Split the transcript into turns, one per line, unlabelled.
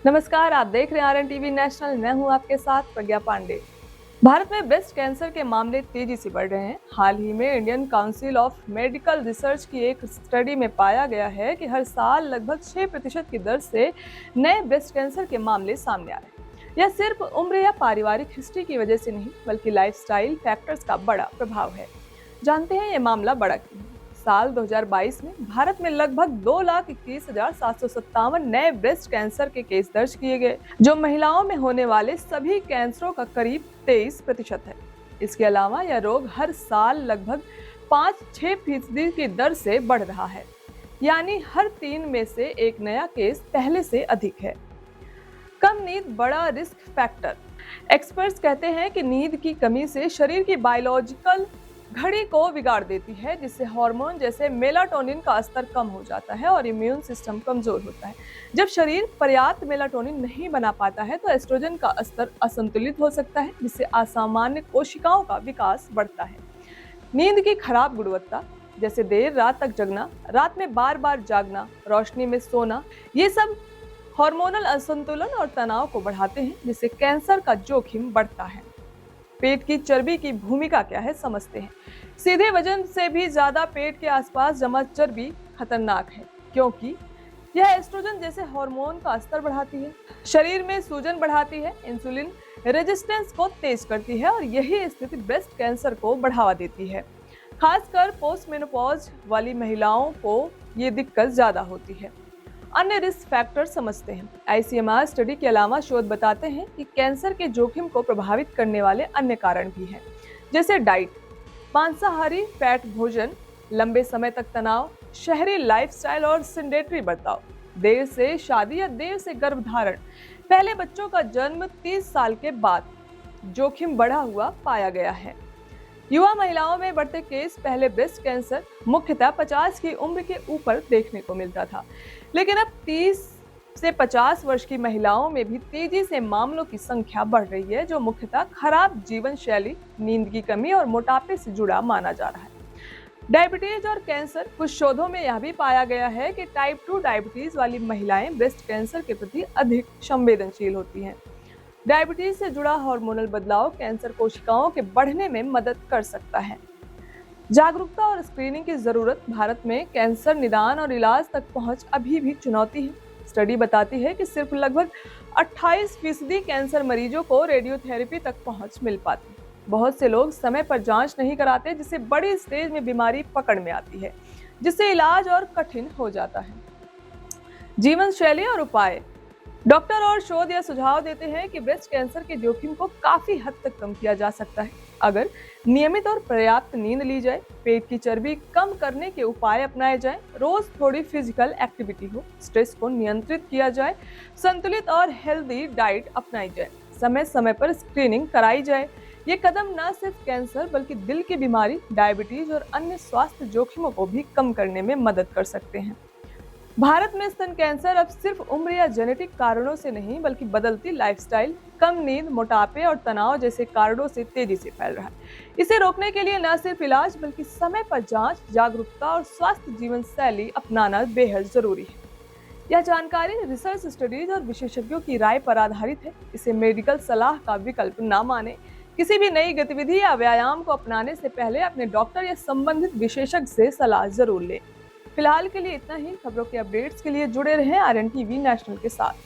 नमस्कार, आप देख रहे हैं आरएन टीवी नेशनल। मैं हूं आपके साथ प्रज्ञा पांडे। भारत में ब्रेस्ट कैंसर के मामले तेजी से बढ़ रहे हैं। हाल ही में Indian council of medical research की एक स्टडी में पाया गया है कि हर साल लगभग 6% की दर से नए ब्रेस्ट कैंसर के मामले सामने आ रहे हैं। यह सिर्फ उम्र या पारिवारिक हिस्ट्री की वजह से नहीं, बल्कि लाइफस्टाइल फैक्टर्स का बड़ा प्रभाव है। जानते हैं ये मामला बड़ा क्यों है। साल 2022 में भारत में लगभग 2,21,757 नए ब्रेस्ट कैंसर के केस दर्ज किए गए, जो महिलाओं में होने वाले सभी कैंसरों का करीब 23% है। इसके अलावा यह रोग हर साल लगभग 5-6% की दर से बढ़ रहा है, यानी हर 3 में से एक नया केस पहले से अधिक है। कम नींद बड़ा रिस्क फैक्टर। एक्सपर्ट्स कहते हैं कि नींद की कमी से शरीर की बायोलॉजिकल घड़ी को बिगाड़ देती है, जिससे हार्मोन जैसे मेलाटोनिन का स्तर कम हो जाता है और इम्यून सिस्टम कमजोर होता है। जब शरीर पर्याप्त मेलाटोनिन नहीं बना पाता है तो एस्ट्रोजन का स्तर असंतुलित हो सकता है, जिससे असामान्य कोशिकाओं का विकास बढ़ता है। नींद की खराब गुणवत्ता, जैसे देर रात तक जगना, रात में बार बार जागना, रोशनी में सोना, ये सब हार्मोनल असंतुलन और तनाव को बढ़ाते हैं, जिससे कैंसर का जोखिम बढ़ता है। पेट की चर्बी की भूमिका क्या है, समझते हैं। सीधे वजन से भी ज्यादा पेट के आसपास जमा चर्बी खतरनाक है, क्योंकि यह एस्ट्रोजन जैसे हार्मोन का स्तर बढ़ाती है, शरीर में सूजन बढ़ाती है, इंसुलिन रेजिस्टेंस को तेज करती है और यही स्थिति ब्रेस्ट कैंसर को बढ़ावा देती है। खासकर पोस्ट मेनोपॉज वाली महिलाओं को ये दिक्कत ज्यादा होती है। अन्य रिस्क फैक्टर समझते हैं। आईसीएमआर स्टडी के अलावा शोध बताते हैं कि कैंसर के जोखिम को प्रभावित करने वाले अन्य कारण भी हैं, जैसे डाइट, मांसाहारी फैट भोजन, लंबे समय तक तनाव, शहरी लाइफस्टाइल और सेडेंटरी बर्ताव, देर से शादी या देर से गर्भधारण, पहले बच्चों का जन्म 30 साल के बाद जोखिम बढ़ा हुआ पाया गया है। युवा महिलाओं में बढ़ते केस। पहले ब्रेस्ट कैंसर मुख्यतः 50 की उम्र के ऊपर देखने को मिलता था, लेकिन अब 30 से 50 वर्ष की महिलाओं में भी तेजी से मामलों की संख्या बढ़ रही है, जो मुख्यतः खराब जीवन शैली, नींद की कमी और मोटापे से जुड़ा माना जा रहा है। डायबिटीज और कैंसर। कुछ शोधों में यह भी पाया गया है कि टाइप 2 डायबिटीज वाली महिलाएं ब्रेस्ट कैंसर के प्रति अधिक संवेदनशील होती हैं। डायबिटीज से जुड़ा हार्मोनल बदलाव कैंसर कोशिकाओं के बढ़ने में मदद कर सकता है। जागरूकता और स्क्रीनिंग की जरूरत। भारत में कैंसर निदान और इलाज तक पहुंच अभी भी चुनौती है। स्टडी बताती है कि सिर्फ लगभग 28% कैंसर मरीजों को रेडियोथेरेपी तक पहुंच मिल पाती है। बहुत से लोग समय पर जांच नहीं कराते, जिससे बड़ी स्टेज में बीमारी पकड़ में आती है, जिससे इलाज और कठिन हो जाता है। जीवन शैली और उपाय। डॉक्टर और शोध यह सुझाव देते हैं कि ब्रेस्ट कैंसर के जोखिम को काफी हद तक कम किया जा सकता है अगर नियमित और पर्याप्त नींद ली जाए, पेट की चर्बी कम करने के उपाय अपनाए जाएं, रोज थोड़ी फिजिकल एक्टिविटी हो, स्ट्रेस को नियंत्रित किया जाए, संतुलित और हेल्दी डाइट अपनाई जाए, समय समय पर स्क्रीनिंग कराई जाए। ये कदम न सिर्फ कैंसर बल्कि दिल की बीमारी, डायबिटीज और अन्य स्वास्थ्य जोखिमों को भी कम करने में मदद कर सकते हैं। भारत में स्तन कैंसर अब सिर्फ उम्र या जेनेटिक कारणों से नहीं, बल्कि बदलती लाइफस्टाइल, कम नींद, मोटापे और तनाव जैसे कारणों से तेजी से फैल रहा है। इसे रोकने के लिए न सिर्फ इलाज बल्कि समय पर जांच, जागरूकता और स्वास्थ्य जीवन शैली अपनाना बेहद जरूरी है। यह जानकारी रिसर्च स्टडीज और विशेषज्ञों की राय पर आधारित है। इसे मेडिकल सलाह का विकल्प न माने। किसी भी नई गतिविधि या व्यायाम को अपनाने से पहले अपने डॉक्टर या संबंधित विशेषज्ञ से सलाह जरूर लें। फिलहाल के लिए इतना ही। खबरों के अपडेट्स के लिए जुड़े रहें आरएन टीवी नेशनल के साथ।